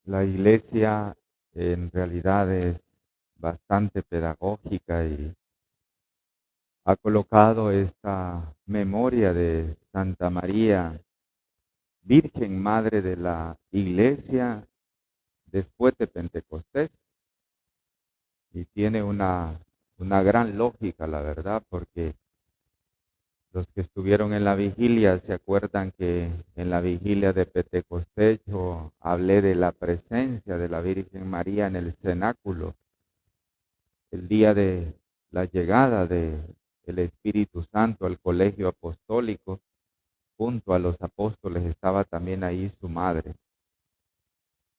La iglesia en realidad es bastante pedagógica y ha colocado esta memoria de Santa María, Virgen Madre de la Iglesia, después de Pentecostés. Y tiene una gran lógica, la verdad, porque los que estuvieron en la vigilia se acuerdan que en la vigilia de Pentecostés yo hablé de la presencia de la Virgen María en el cenáculo, el día de la llegada del Espíritu Santo al colegio apostólico. Junto a los apóstoles estaba también ahí su madre.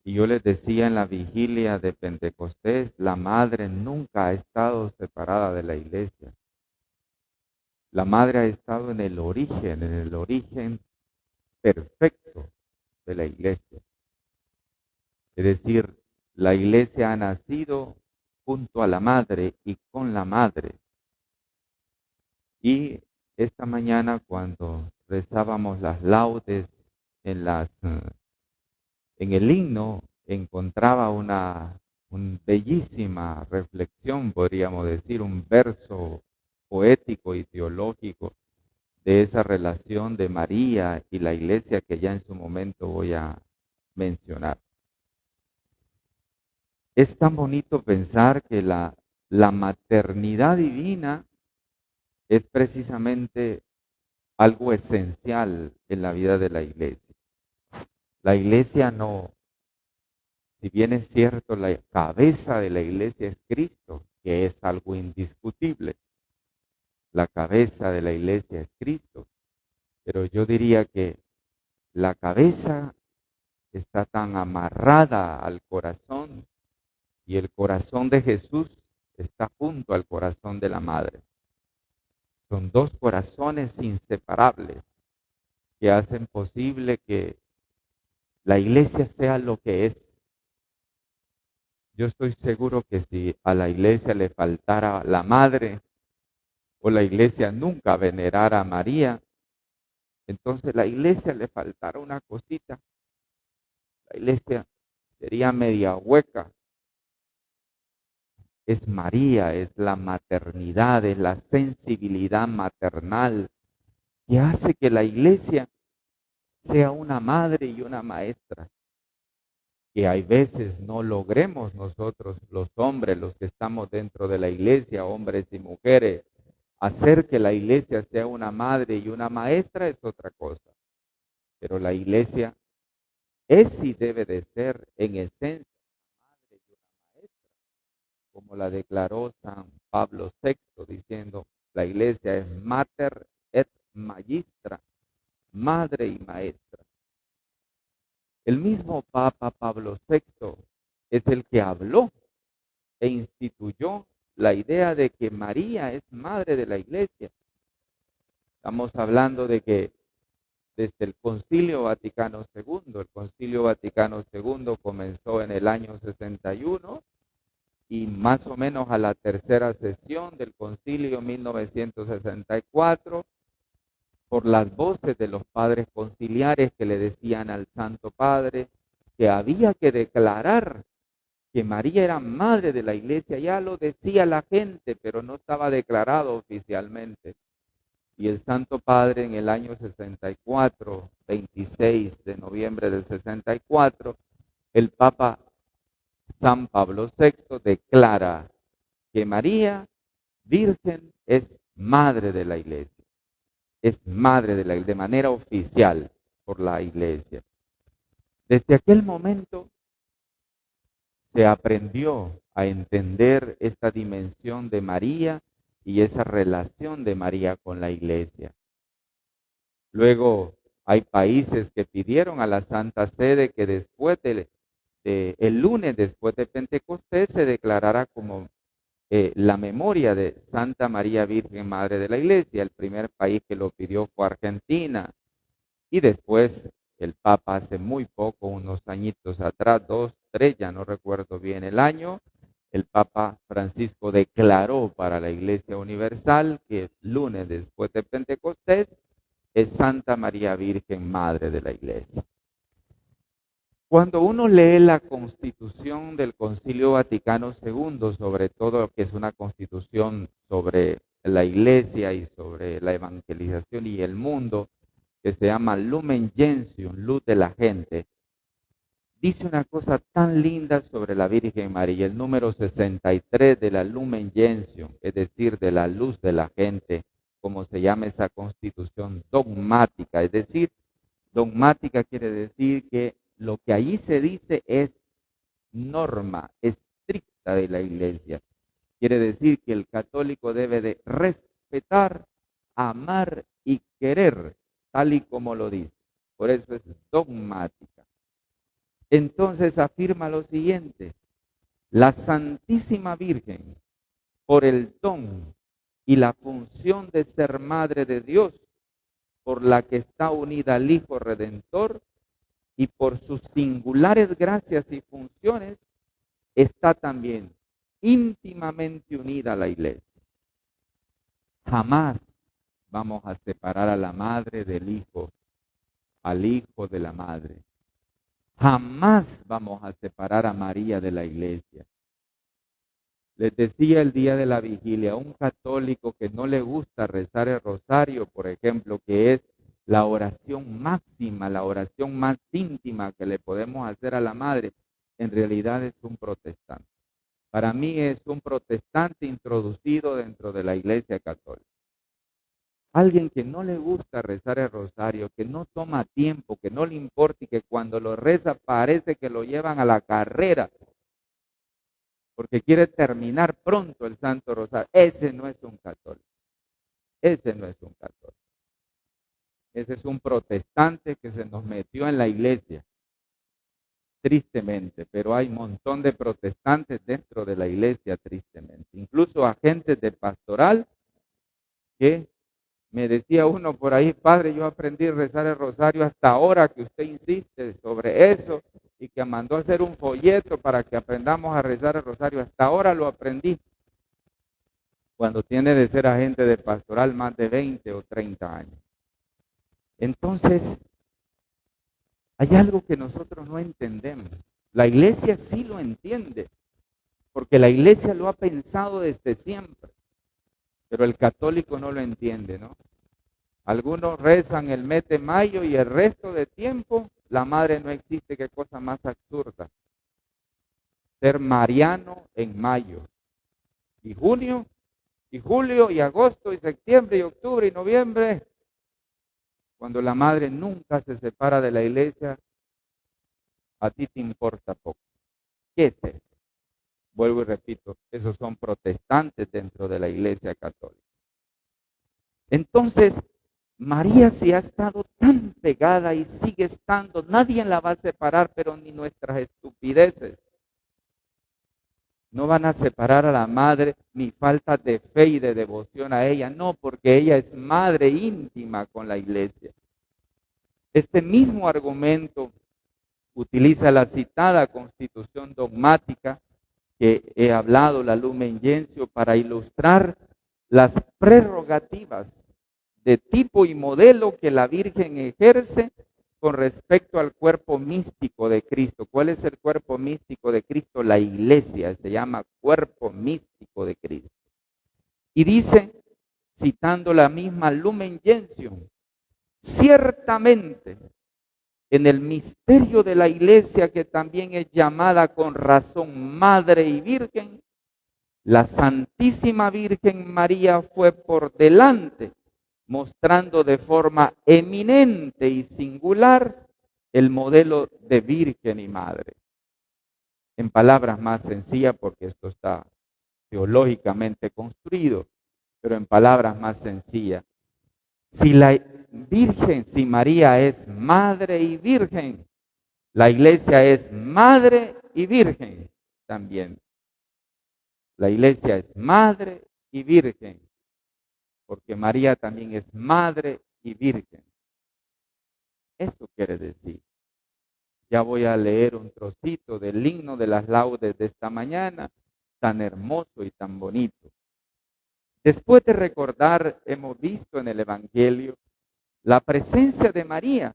Y yo les decía en la vigilia de Pentecostés, la madre nunca ha estado separada de la iglesia. La madre ha estado en el origen perfecto de la iglesia. Es decir, la iglesia ha nacido junto a la madre y con la madre. Y esta mañana cuando rezábamos las laudes en el himno, encontraba una bellísima reflexión, podríamos decir, un verso poético y teológico de esa relación de María y la iglesia que ya en su momento voy a mencionar. Es tan bonito pensar que la maternidad divina es precisamente algo esencial en la vida de la iglesia. La iglesia no, si bien es cierto, la cabeza de la iglesia es Cristo, que es algo indiscutible. La cabeza de la iglesia es Cristo, pero yo diría que la cabeza está tan amarrada al corazón y el corazón de Jesús está junto al corazón de la madre. Son dos corazones inseparables que hacen posible que la iglesia sea lo que es. Yo estoy seguro que si a la iglesia le faltara la madre o la iglesia nunca venerara a María, entonces la iglesia le faltara una cosita. La iglesia sería media hueca. Es María, es la maternidad, es la sensibilidad maternal que hace que la iglesia sea una madre y una maestra. Que hay veces no logremos nosotros, los hombres, los que estamos dentro de la iglesia, hombres y mujeres, hacer que la iglesia sea una madre y una maestra es otra cosa. Pero la iglesia es y debe de ser en esencia una madre y una maestra, como la declaró San Pablo VI, diciendo, la iglesia es mater et magistra, madre y maestra. El mismo Papa Pablo VI es el que habló e instituyó la idea de que María es madre de la iglesia. Estamos hablando de que desde el Concilio Vaticano II, el Concilio Vaticano II comenzó en el año 61 y más o menos a la tercera sesión del Concilio 1964, por las voces de los padres conciliares que le decían al Santo Padre que había que declarar que María era madre de la iglesia. Ya lo decía la gente, pero no estaba declarado oficialmente. Y el Santo Padre en el año 64, 26 de noviembre del 64, el Papa San Pablo VI declara que María, Virgen, es madre de la iglesia. Es madre de la iglesia, de manera oficial por la iglesia. Desde aquel momento se aprendió a entender esta dimensión de María y esa relación de María con la iglesia. Luego hay países que pidieron a la Santa Sede que después el lunes después de Pentecostés se declarara como la memoria de Santa María Virgen Madre de la Iglesia. El primer país que lo pidió fue Argentina y después el Papa hace muy poco, unos añitos atrás, 2, 3, ya no recuerdo bien el año, el Papa Francisco declaró para la Iglesia Universal que el lunes después de Pentecostés es Santa María Virgen Madre de la Iglesia. Cuando uno lee la Constitución del Concilio Vaticano II, sobre todo que es una constitución sobre la Iglesia y sobre la evangelización y el mundo, que se llama Lumen Gentium, luz de la gente, dice una cosa tan linda sobre la Virgen María, el número 63 de la Lumen Gentium, es decir, de la luz de la gente, como se llama esa constitución dogmática, es decir, dogmática quiere decir que lo que ahí se dice es norma estricta de la Iglesia. Quiere decir que el católico debe de respetar, amar y querer, tal y como lo dice. Por eso es dogmática. Entonces afirma lo siguiente: la Santísima Virgen, por el don y la función de ser Madre de Dios, por la que está unida al Hijo Redentor, y por sus singulares gracias y funciones, está también íntimamente unida a la Iglesia. Jamás vamos a separar a la madre del hijo, al hijo de la madre. Jamás vamos a separar a María de la Iglesia. Les decía el día de la vigilia, a un católico que no le gusta rezar el rosario, por ejemplo, que es la oración máxima, la oración más íntima que le podemos hacer a la madre, en realidad es un protestante. Para mí es un protestante introducido dentro de la Iglesia Católica. Alguien que no le gusta rezar el rosario, que no toma tiempo, que no le importa y que cuando lo reza parece que lo llevan a la carrera, porque quiere terminar pronto el Santo Rosario. Ese no es un católico. Ese no es un católico. Ese es un protestante que se nos metió en la iglesia, tristemente, pero hay un montón de protestantes dentro de la iglesia, tristemente. Incluso agentes de pastoral que me decía uno por ahí: padre, yo aprendí a rezar el rosario hasta ahora que usted insiste sobre eso y que mandó a hacer un folleto para que aprendamos a rezar el rosario. Hasta ahora lo aprendí. Cuando tiene de ser agente de pastoral más de 20 o 30 años. Entonces, hay algo que nosotros no entendemos. La iglesia sí lo entiende, porque la iglesia lo ha pensado desde siempre, pero el católico no lo entiende, ¿no? Algunos rezan el mes de mayo y el resto de tiempo la madre no existe. Qué cosa más absurda. Ser mariano en mayo, y junio, y julio, y agosto, y septiembre, y octubre, y noviembre. Cuando la madre nunca se separa de la iglesia, a ti te importa poco. ¿Qué es eso? Vuelvo y repito, esos son protestantes dentro de la iglesia católica. Entonces, María se ha estado tan pegada y sigue estando, nadie la va a separar, pero ni nuestras estupideces. No van a separar a la madre, ni falta de fe y de devoción a ella, no, porque ella es madre íntima con la iglesia. Este mismo argumento utiliza la citada constitución dogmática que he hablado, la Lumen Gentium, para ilustrar las prerrogativas de tipo y modelo que la Virgen ejerce con respecto al cuerpo místico de Cristo. ¿Cuál es el cuerpo místico de Cristo? La iglesia se llama cuerpo místico de Cristo. Y dice, citando la misma Lumen Gentium, ciertamente en el misterio de la iglesia, que también es llamada con razón Madre y Virgen, la Santísima Virgen María fue por delante, mostrando de forma eminente y singular el modelo de Virgen y Madre. En palabras más sencillas, porque esto está teológicamente construido, pero en palabras más sencillas, si la Virgen, si María es Madre y Virgen, la iglesia es Madre y Virgen también. La iglesia es Madre y Virgen, porque María también es Madre y Virgen. Eso quiere decir. Ya voy a leer un trocito del himno de las laudes de esta mañana, tan hermoso y tan bonito. Después de recordar, hemos visto en el Evangelio la presencia de María,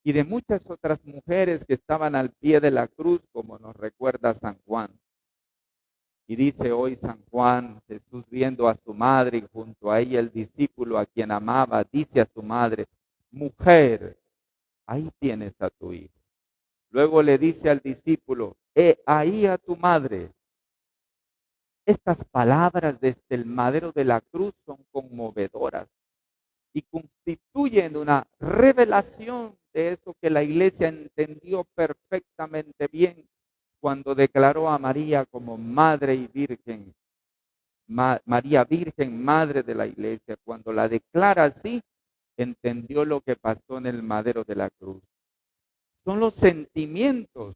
y de muchas otras mujeres que estaban al pie de la cruz, como nos recuerda San Juan. Y dice hoy San Juan, Jesús viendo a su madre y junto a ella el discípulo a quien amaba, dice a su madre, mujer, ahí tienes a tu hijo. Luego le dice al discípulo, ahí a tu madre. Estas palabras desde el madero de la cruz son conmovedoras y constituyen una revelación de eso que la iglesia entendió perfectamente bien cuando declaró a María como madre y virgen, María Virgen, madre de la iglesia. Cuando la declara así, entendió lo que pasó en el madero de la cruz. Son los sentimientos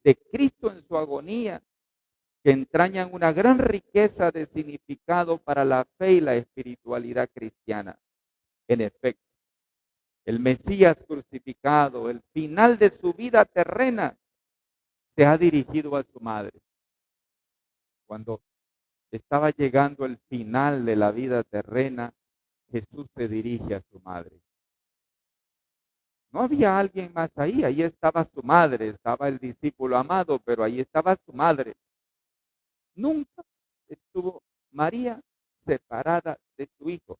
de Cristo en su agonía que entrañan una gran riqueza de significado para la fe y la espiritualidad cristiana. En efecto, el Mesías crucificado, el final de su vida terrena, se ha dirigido a su madre. Cuando estaba llegando el final de la vida terrena, Jesús se dirige a su madre. No había alguien más ahí, ahí estaba su madre, estaba el discípulo amado, pero ahí estaba su madre. Nunca estuvo María separada de su hijo.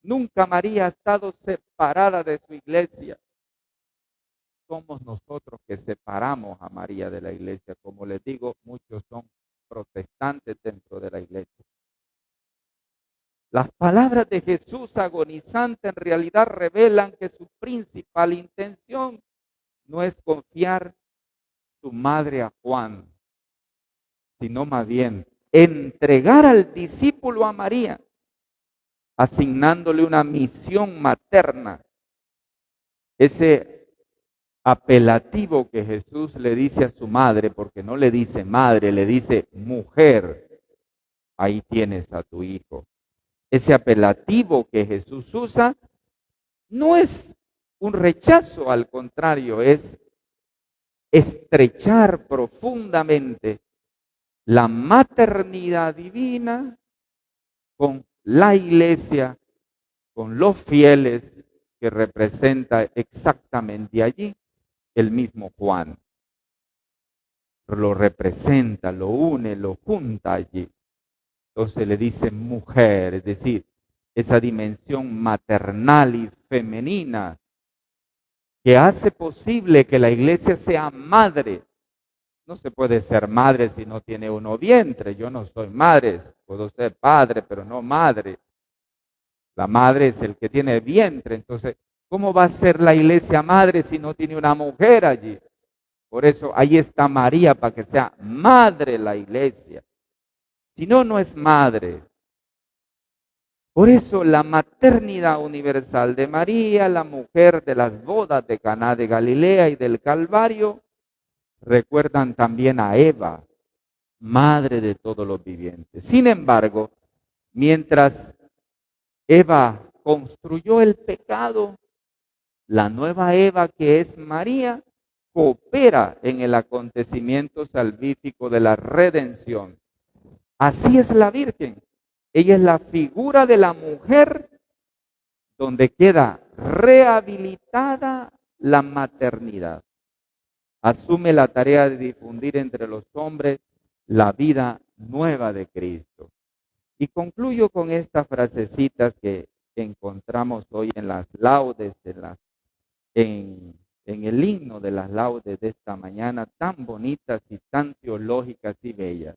Nunca María ha estado separada de su iglesia. Somos nosotros que separamos a María de la iglesia. Como les digo, muchos son protestantes dentro de la iglesia. Las palabras de Jesús agonizante en realidad revelan que su principal intención no es confiar su madre a Juan, sino más bien entregar al discípulo a María, asignándole una misión materna. Ese apelativo que Jesús le dice a su madre, porque no le dice madre, le dice mujer, ahí tienes a tu hijo. Ese apelativo que Jesús usa no es un rechazo, al contrario, es estrechar profundamente la maternidad divina con la iglesia, con los fieles que representa exactamente allí el mismo Juan. Lo representa, lo une, lo junta allí. Entonces le dice mujer, es decir, esa dimensión maternal y femenina que hace posible que la iglesia sea madre. No se puede ser madre si no tiene uno vientre. Yo no soy madre, puedo ser padre, pero no madre. La madre es el que tiene vientre. Entonces, ¿cómo va a ser la iglesia madre si no tiene una mujer allí? Por eso ahí está María, para que sea madre la iglesia. Si no, no es madre. Por eso la maternidad universal de María, la mujer de las bodas de Caná de Galilea y del Calvario, recuerdan también a Eva, madre de todos los vivientes. Sin embargo, mientras Eva construyó el pecado, la nueva Eva, que es María, coopera en el acontecimiento salvífico de la redención. Así es la Virgen. Ella es la figura de la mujer donde queda rehabilitada la maternidad. Asume la tarea de difundir entre los hombres la vida nueva de Cristo. Y concluyo con estas frasecitas que encontramos hoy en las laudes, en el himno de las laudes de esta mañana, tan bonitas y tan teológicas y bellas.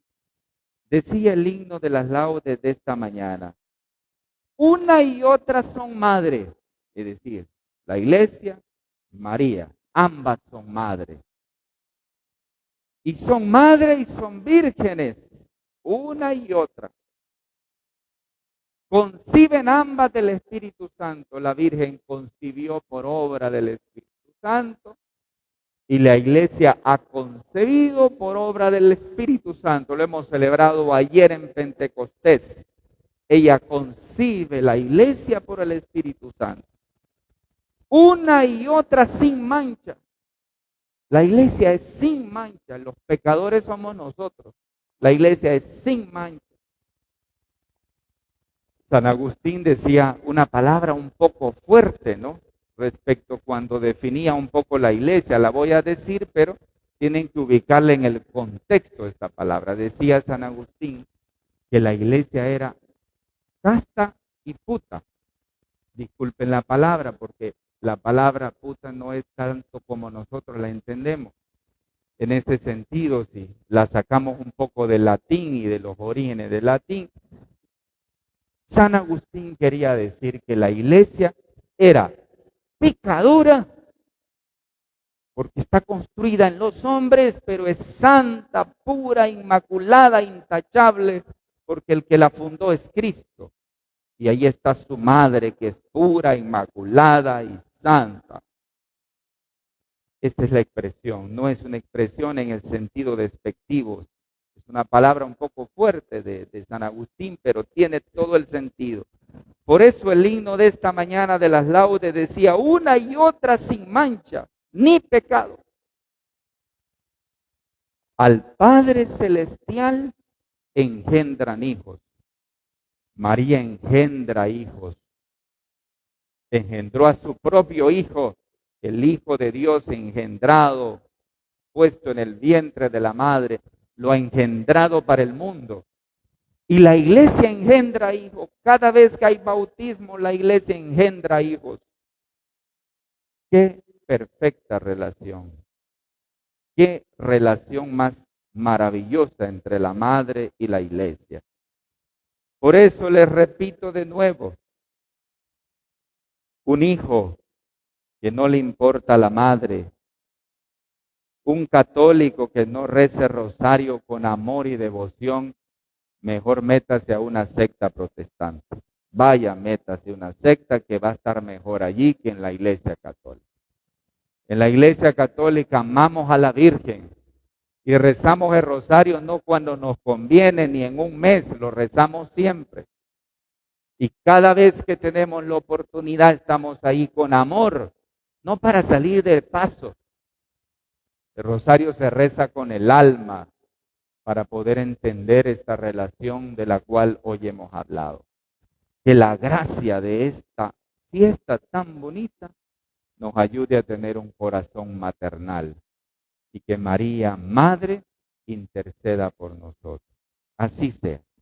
Decía el himno de las laudes de esta mañana, una y otra son madres, es decir, la iglesia, María, ambas son madres. Y son madres y son vírgenes, una y otra. Conciben ambas del Espíritu Santo. La Virgen concibió por obra del Espíritu Santo y la iglesia ha concebido por obra del Espíritu Santo. Lo hemos celebrado ayer en Pentecostés. Ella concibe la iglesia por el Espíritu Santo. Una y otra sin mancha. La iglesia es sin mancha. Los pecadores somos nosotros. La iglesia es sin mancha. San Agustín decía una palabra un poco fuerte, ¿no? respecto cuando definía un poco la iglesia. La voy a decir, pero tienen que ubicarle en el contexto de esta palabra. Decía San Agustín que la iglesia era casta y puta. Disculpen la palabra, porque la palabra puta no es tanto como nosotros la entendemos. En ese sentido, si la sacamos un poco del latín y de los orígenes del latín, San Agustín quería decir que la iglesia era pecadora, porque está construida en los hombres, pero es santa, pura, inmaculada, intachable, porque el que la fundó es Cristo. Y ahí está su madre, que es pura, inmaculada y santa. Esa es la expresión, no es una expresión en el sentido despectivo. Es una palabra un poco fuerte de San Agustín, pero tiene todo el sentido. Por eso el himno de esta mañana de las laudes decía, una y otra sin mancha, ni pecado. Al Padre Celestial engendran hijos. María engendra hijos. Engendró a su propio hijo, el Hijo de Dios engendrado, puesto en el vientre de la madre, lo ha engendrado para el mundo. Y la iglesia engendra hijos. Cada vez que hay bautismo, la iglesia engendra hijos. Qué perfecta relación. Qué relación más maravillosa entre la madre y la iglesia. Por eso les repito de nuevo, un hijo que no le importa a la madre, un católico que no rece rosario con amor y devoción, mejor métase a una secta protestante. Vaya, métase a una secta que va a estar mejor allí que en la iglesia católica. En la iglesia católica amamos a la Virgen y rezamos el rosario no cuando nos conviene ni en un mes, lo rezamos siempre. Y cada vez que tenemos la oportunidad estamos ahí con amor, no para salir del paso. El rosario se reza con el alma para poder entender esta relación de la cual hoy hemos hablado. Que la gracia de esta fiesta tan bonita nos ayude a tener un corazón maternal y que María, Madre, interceda por nosotros. Así sea.